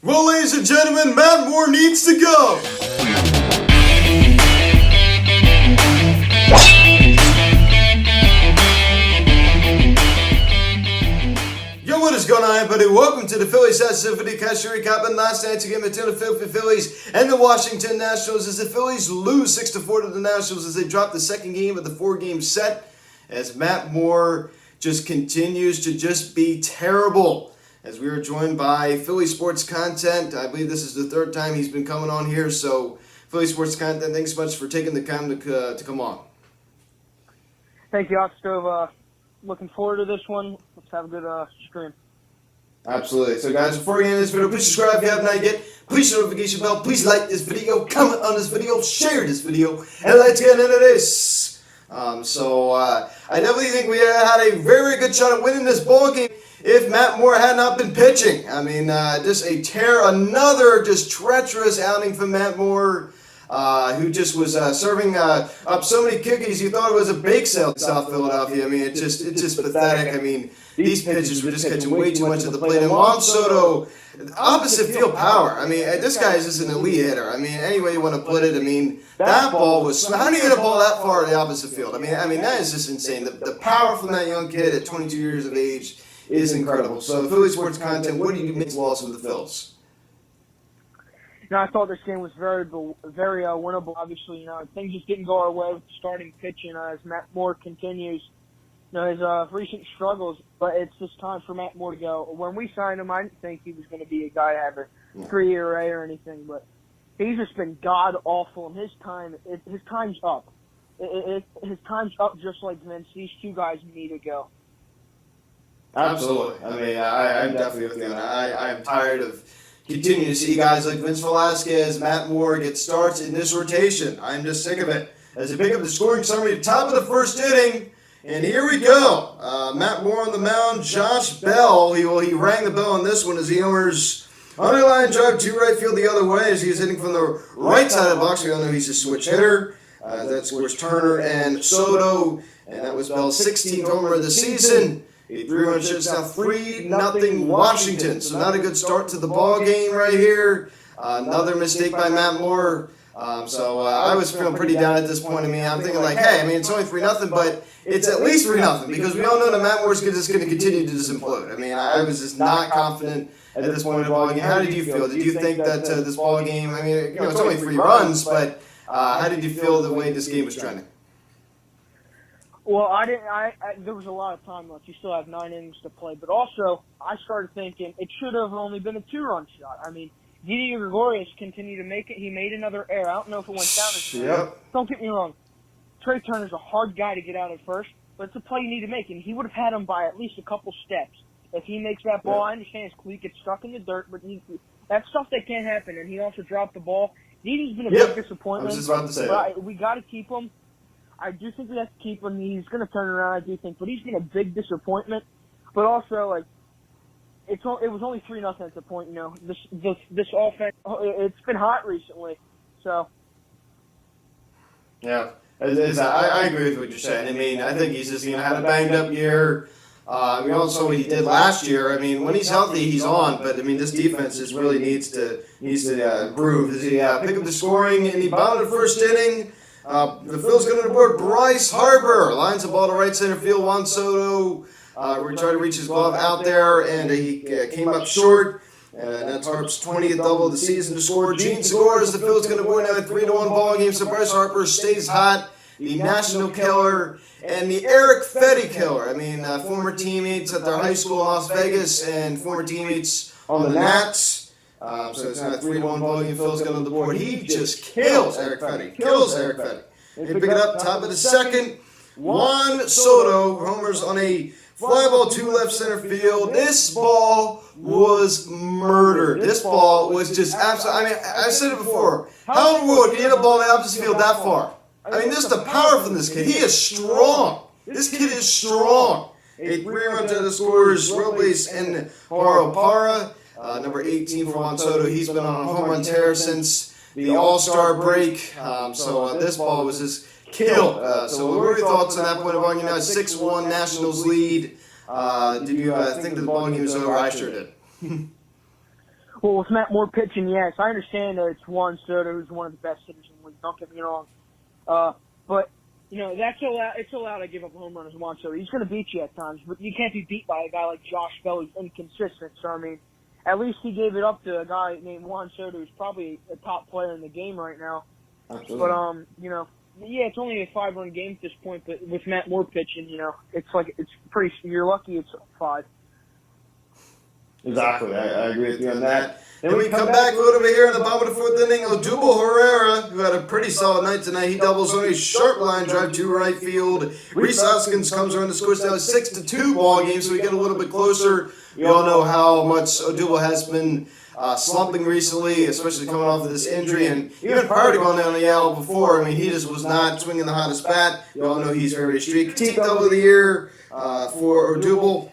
Well, ladies and gentlemen, Matt Moore needs to go. Yo, what is going on, everybody? Welcome to the Phillies Symphony Cast recapping last night's game between the Philadelphia Phillies and the Washington Nationals as the Phillies lose 6-4 to the Nationals as they drop the second game of the four-game set as Matt Moore just continues to just be terrible. As we are joined by Philly Sports Content. I believe this is the third time he's been coming on here, so Philly Sports Content, thanks so much for taking the time to come on. Thank you, Oxstove. Looking forward to this one. Let's have a good stream. Absolutely. So guys, before we get into this video, please subscribe if you haven't not yet. Please hit the notification bell. Please like this video, comment on this video, share this video, and let's get into this. I definitely think we had a very good shot at winning this ball game if Matt Moore had not been pitching. I mean, another just treacherous outing from Matt Moore, who just was serving up so many cookies you thought it was a bake sale in South Philadelphia. I mean, it's just pathetic. I mean, these pitchers were just catching way too much of the plate. And Juan Soto, opposite field power. I mean, this guy is just an elite hitter. I mean, any way you want to put it. I mean, that ball was. How do you hit a ball that far to the opposite field? I mean, that is just insane. The power from that young kid at 22 years of age is incredible. So, Philly Sports Content, what do you make loss with the Phils? I thought this game was very winnable. Obviously, things just didn't go our way with the starting pitching as Matt Moore continues, his recent struggles. But it's just time for Matt Moore to go. When we signed him, I didn't think he was going to be a guy to have a 3 ERA or anything. But he's just been god awful, and his time's up. His time's up, just like Vince. These two guys need to go. Absolutely. I mean, I'm definitely with you. I am tired of continuing to see guys like Vince Velasquez, Matt Moore get starts in this rotation. I'm just sick of it. As they pick up the scoring summary, top of the first inning, and here we go. Matt Moore on the mound. Josh Bell, he rang the bell on this one as he homers underline drive to right field the other way as he's hitting from the right side of the box. We all know he's a switch hitter. That scores Turner and Soto, and that was Bell's 16th homer of the season. 3-run shutout, 3-0 Washington. So not a good start to the ball game right here. Another mistake by Matt Moore. I was feeling pretty down at this point. I mean, I'm thinking like, hey, I mean, it's only 3-0, but it's at least 3-0 because we all know that Matt Moore's just going to continue to just implode. I mean, I was just not confident at this point in the ball game. How did you feel? Did you think that this ball game? I mean, it's only 3 runs, but how did you feel the way this game was trending? Well, there was a lot of time left. You still have 9 innings to play. But also, I started thinking it should have only been a 2-run shot. I mean, Didi Gregorius continued to make it. He made another error. I don't know if it went down. Yep. Don't get me wrong. Trey Turner's a hard guy to get out at first, but it's a play you need to make. And he would have had him by at least a couple steps. If he makes that ball, I understand his cleat gets stuck in the dirt, but that's stuff that can't happen. And he also dropped the ball. Didi's been a big disappointment. I was just about to say that. We got to keep him. I do think we have to keep him. He's going to turn around, I do think, but he's been a big disappointment. But also, it was only 3-0 at the point. This offense, it's been hot recently. So, yeah, I agree with what you're saying. I mean, I think he's just had a banged up year. We all saw what he did last year. I mean, when he's healthy, he's on. But I mean, this defense just really needs to improve. As he pick up the scoring in the bottom of the first inning. The Phil's going to board Bryce Harper. Lines the ball to right center field. Juan Soto tried to reach his glove out there, and he came up short. And that's Harp's 20th double of the season to score. Gene scores. The Phil's going to board now a 3-1 ball game. So Bryce Harper stays hot. The national killer and the Eric Fetty killer. I mean, former teammates at their high school in Las Vegas and former teammates on the Nats. So it's not a 3-1 ball game. Phil's going on the board. He just kills Eric Fetty. They pick it up, top of the second. Juan Soto homers on a fly ball to left center field. This ball was murdered. This ball was just absolutely. I mean, I said it before. How in the world can you hit a ball in the opposite field that far? I mean, this is the power from this kid. He is strong. This kid is strong. A 3-run to the scores. Robles and Para. Number 18 for Juan Soto. He's been on a home run tear since the All-Star break. This ball was just killed. So what were your thoughts on that point of argument? Now 6-1 Nationals lead. Did you think that the ball game was over? I sure did. Well, with Matt Moore pitching, yes, I understand that it's Juan Soto who's one of the best hitters in the league. Don't get me wrong, but it's allowed to give up a home run as Juan Soto. He's going to beat you at times, but you can't be beat by a guy like Josh Bell who's inconsistent. So I mean, at least he gave it up to a guy named Juan Soto who's probably a top player in the game right now. Absolutely. But yeah, it's only a 5-run game at this point. But with Matt Moore pitching, it's pretty. You're lucky it's 5. Exactly. I agree with you on that. Then we come back a little bit here in the bottom of the 4th inning. Odubel Herrera, who had a pretty solid night tonight. He doubles on a sharp line drive to right field. Reese Hoskins comes around and scores down a 6-2 ball game, so we get a little bit closer. We all know how much Odubel has been slumping recently, especially coming off of this injury. And even prior to going down the IL before, I mean, he just was not swinging the hottest bat. You all know he's very streaky. Team double of the year for Odubel.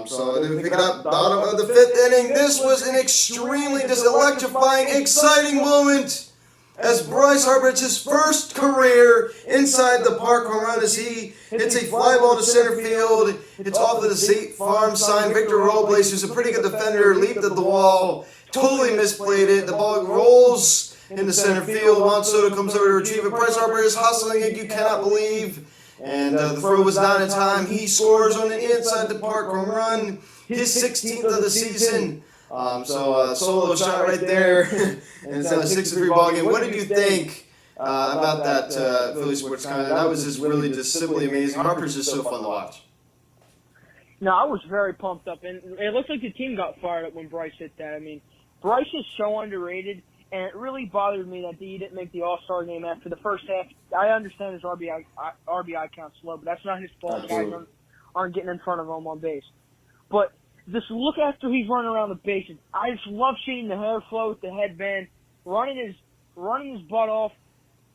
So then we pick it up, bottom of the 5th inning. This was an extremely just electrifying, exciting moment as Bryce Harper hits his first career inside the park home run as he hits a fly ball to center field. It's off of the State Farm sign. Victor Robles, who's a pretty good defender, leaped at the wall, totally misplayed it. The ball rolls into center field. Juan Soto comes over to retrieve it. Bryce Harper is hustling it, you cannot believe. And the throw was not in time. He scores on an inside the park home run, his 16th of the season. So solo shot right there, and it's now a 6-3 ball game. What did you think about that Philly sports comment? That was just really just simply amazing. Harper's just so fun to watch. No, I was very pumped up, and it looks like the team got fired up when Bryce hit that. I mean, Bryce is so underrated. And it really bothered me that he didn't make the All-Star game after the first half. I understand his RBI count's low, but that's not his fault. Guys aren't getting in front of him on base. But just look after he's running around the bases. I just love seeing the hair flow with the headband, running his butt off,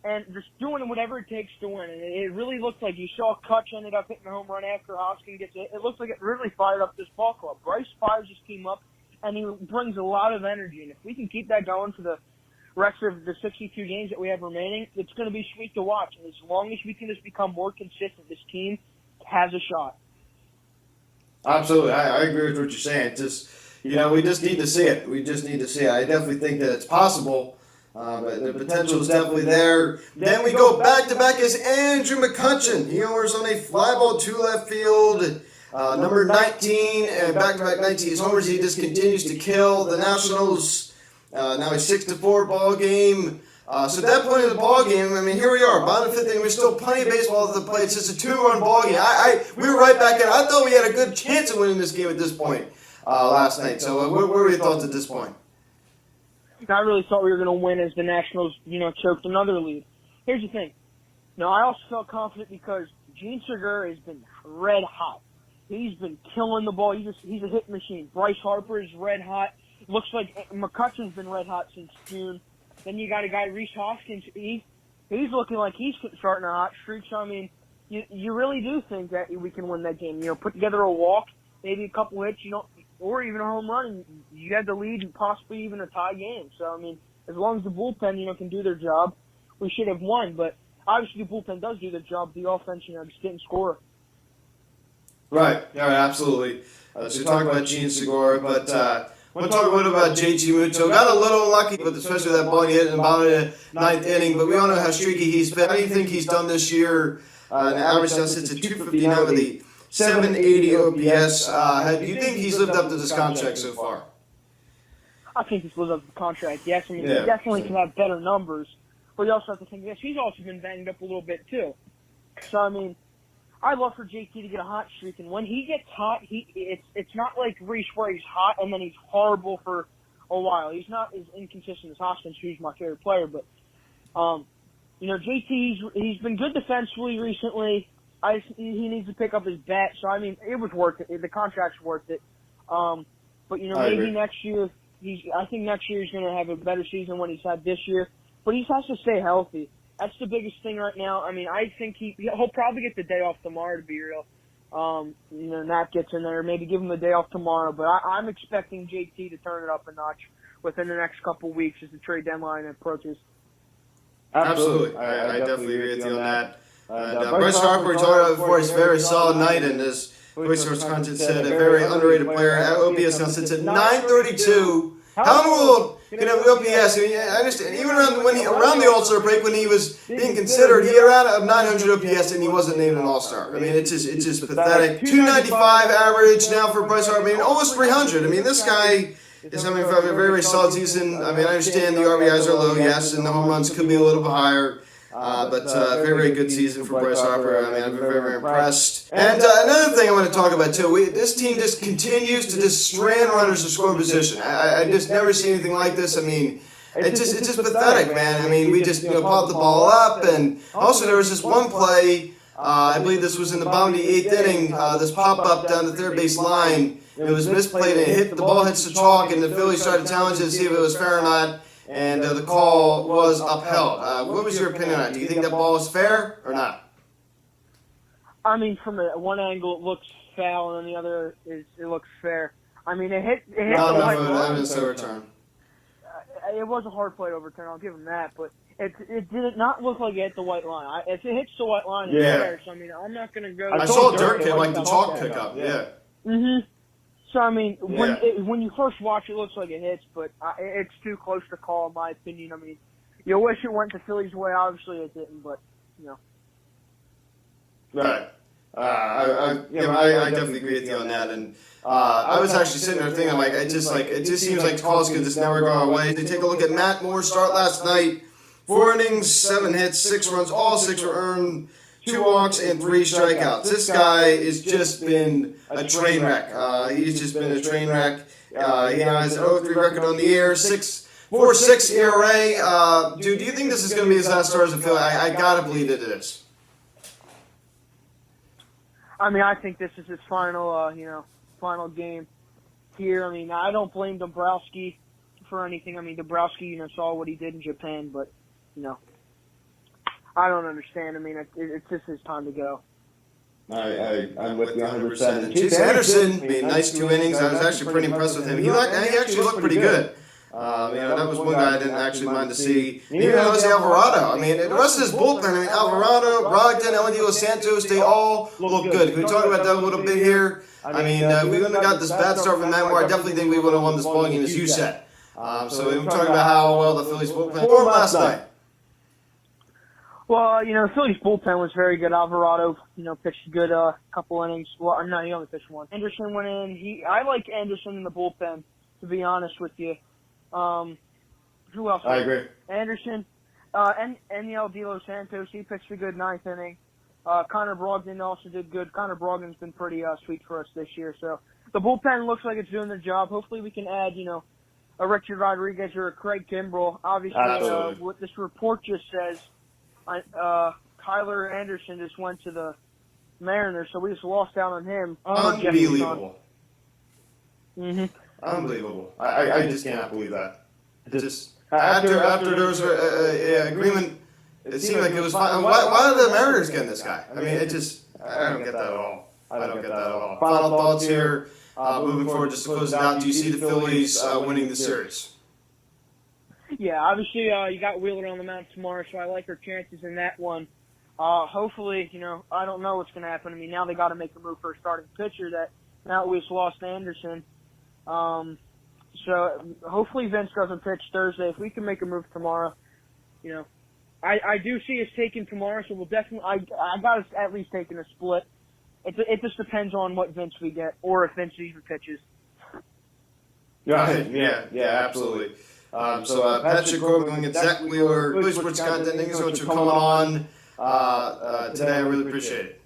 and just doing whatever it takes to win. And it really looked like you saw Kutch ended up hitting a home run after Hoskins gets it. It looks like it really fired up this ball club. Bryce fires his team up, and he brings a lot of energy. And if we can keep that going for the rest of the 62 games that we have remaining, it's going to be sweet to watch. And as long as we can just become more consistent, this team has a shot. Absolutely. I agree with what you're saying. Just, we just need to see it. We just need to see it. I definitely think that it's possible. But the potential is definitely there. Then we go back-to-back as Andrew McCutchen. He homers on a fly ball to left field. Number 19, and back-to-back 19 homers. He just continues to kill the Nationals. Now a 6-4 ball game. So at that point in the ball game, I mean, here we are, bottom of the 5th inning. There's still plenty of baseball at the plate. It's just a 2-run ball game. We were right back in. I thought we had a good chance of winning this game at this point last night. So what were your thoughts at this point? I really thought we were going to win as the Nationals, choked another lead. Here's the thing. Now, I also felt confident because Gene Segura has been red hot. He's been killing the ball. He's a hit machine. Bryce Harper is red hot. Looks like McCutchen's been red hot since June. Then you got a guy, Reese Hoskins. He's looking like he's starting a hot streak. So, I mean, you really do think that we can win that game. Put together a walk, maybe a couple hits, or even a home run, and you had the lead and possibly even a tie game. So, I mean, as long as the bullpen, can do their job, we should have won. But obviously the bullpen does do their job. The offense, just didn't score. Right. Yeah, absolutely. So you're talking about Gene Segura, but I want to talk a little about JT Muto. Got a little unlucky, but especially that ball he hit in the bottom of the 9th inning. But we all know how streaky he's been. How do you think he's done this year? An average now sits at 259 with a 780 OPS. Do you think he's lived up to this contract so far? I think he's lived up to the contract, yes. I mean, he definitely can have better numbers. But you also have to think, yes, he's also been banged up a little bit, too. So, I mean, I'd love for JT to get a hot streak. And when he gets hot, it's not like Reese where he's hot and then he's horrible for a while. He's not as inconsistent as Hoskins, who's my favorite player. But, JT, he's been good defensively recently. He needs to pick up his bat. So, I mean, it was worth it. The contract's worth it. But, maybe next year, I think next year he's going to have a better season than what he's had this year. But he has to stay healthy. That's the biggest thing right now. I mean, I think he'll probably get the day off tomorrow, to be real. Nat gets in there, maybe give him the day off tomorrow. But I'm expecting JT to turn it up a notch within the next couple of weeks as the trade deadline approaches. Absolutely. I definitely agree with you on that. Bryce Harper, we talked about before, he's a very solid night, and as Voice Source Content said, a very underrated player. OPS now sits at 932. How in the world can have OPS? I mean, I understand. Even around the All-Star break, when he was being considered, he had around 900 OPS and he wasn't named an All-Star. I mean, it's just pathetic. 295 average now for Bryce Harper. I mean, almost 300. I mean, this guy is having a very, very solid season. I mean, I understand the RBIs are low, yes, and the home runs could be a little bit higher. But very, very good season for Bryce Harper. I mean, I'm very, very impressed. And another thing I want to talk about, too, this team just continues to just strand runners to score position. I just never see anything like this. I mean, it's just pathetic, man. I mean, we just pop the ball up. And also, there was this one play, I believe this was in the bottom of the 8th inning, this pop-up down the third base line. It was misplayed, and the ball hits the chalk, and the Phillies tried to challenge it to see if it was fair or not. And the call was upheld. What was your opinion on it? Do you think that ball was fair or not? I mean, from one angle it looks foul, and on the other it looks fair. I mean, it hit the white line. It was a hard play to overturn. I'll give him that, but it did not look like it hit the white line. If it hits the white line, it's fair. So I mean, I'm not gonna go. I saw Dirk hit like the chalk pickup. Yeah. Mhm. So, I mean, when you first watch it, looks like it hits, but it's too close to call, in my opinion. I mean, you wish it went the Phillies' way. Obviously, it didn't, but, Right. I definitely agree with you on that. And I was actually sitting there thinking, like, it just seems like calls could just never go our way. They take a look at Matt Moore's start last night. 4 innings, 7 hits, 6 runs. All 6 were earned. 2 walks and 3 strikeouts. This guy has just been a train wreck. He's just been a train wreck. He has an 0-3 record on the year, 4.6 ERA. Dude, do you think this is going to be his last start as a Philly? I gotta believe that it is. I mean, I think this is his final, final game here. I mean, I don't blame Dombrowski for anything. I mean, Dombrowski, saw what he did in Japan, but, I don't understand. I mean, it's just his time to go. I'm with you 100%. And Chase Anderson, I mean, nice 2 innings. I was actually pretty impressed with him. He actually looked pretty good. That was one guy I didn't actually mind to see. Even Jose Alvarado. I mean, the rest of his bullpen, I mean, Alvarado, Brogdon, Elendio Dos Santos, they all look good. Can we talk about that a little bit here? I mean, we wouldn't have got this bad start from Matt Moore. I definitely think we would have won this ballgame, as you said. So we're talking about how well the Phillies bullpen performed last night. Well, Philly's bullpen was very good. Alvarado, pitched a good couple innings. Well, no, he only pitched 1. Anderson went in. I like Anderson in the bullpen, to be honest with you. Who else? I agree. Anderson, Elendio Dos Santos, he pitched a good 9th inning. Connor Brogdon also did good. Connor Brogdon's been pretty sweet for us this year. So the bullpen looks like it's doing their job. Hopefully we can add, a Richard Rodriguez or a Craig Kimbrell. Obviously, what this report just says, Tyler Anderson just went to the Mariners, so we just lost out on him. Unbelievable. Unbelievable. I just cannot believe that. Just after there was an agreement, it seemed like it was fine. Why did the Mariners get this guy? I mean, I don't get that at all. I don't get that at all. Final thoughts here. Moving forward, just to close it out, do you see the Phillies winning the series? Yeah, obviously you got Wheeler on the mound tomorrow, so I like our chances in that one. Hopefully, I don't know what's going to happen. I mean, now they got to make a move for a starting pitcher. Now we just lost Anderson. So hopefully Vince doesn't pitch Thursday. If we can make a move tomorrow, I do see us taking tomorrow, so we'll definitely. I got us at least taking a split. It just depends on what Vince we get, or if Vince even pitches. Yeah, absolutely. So Patrick Corbin going against Zach Wheeler, Phillies Sports Content. Thank you so much for coming on today. I really appreciate it.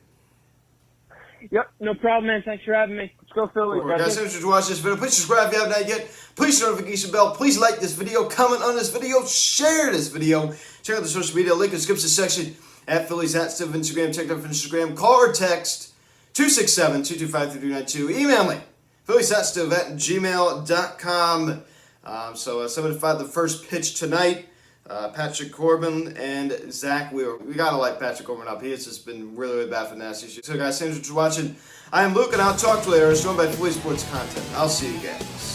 Yep, no problem, man. Thanks for having me. Let's go Phillies. Guys, thanks for watching this video. Please subscribe if you haven't yet. Please hit the notification bell. Please like this video, comment on this video, share this video. Check out the social media link in the description section at Phillies at Steve Instagram. Check it out for Instagram. Call or text 267-225-3392. Email me, philliesatsteve@gmail.com. So 7-5 the first pitch tonight. Patrick Corbin and Zach Wheeler. We gotta light Patrick Corbin up. He has just been really, really bad for nasty issues. So guys, thanks for watching. I am Luke, and I'll talk to you later. It's joined by Phillies Sports Content. I'll see you guys.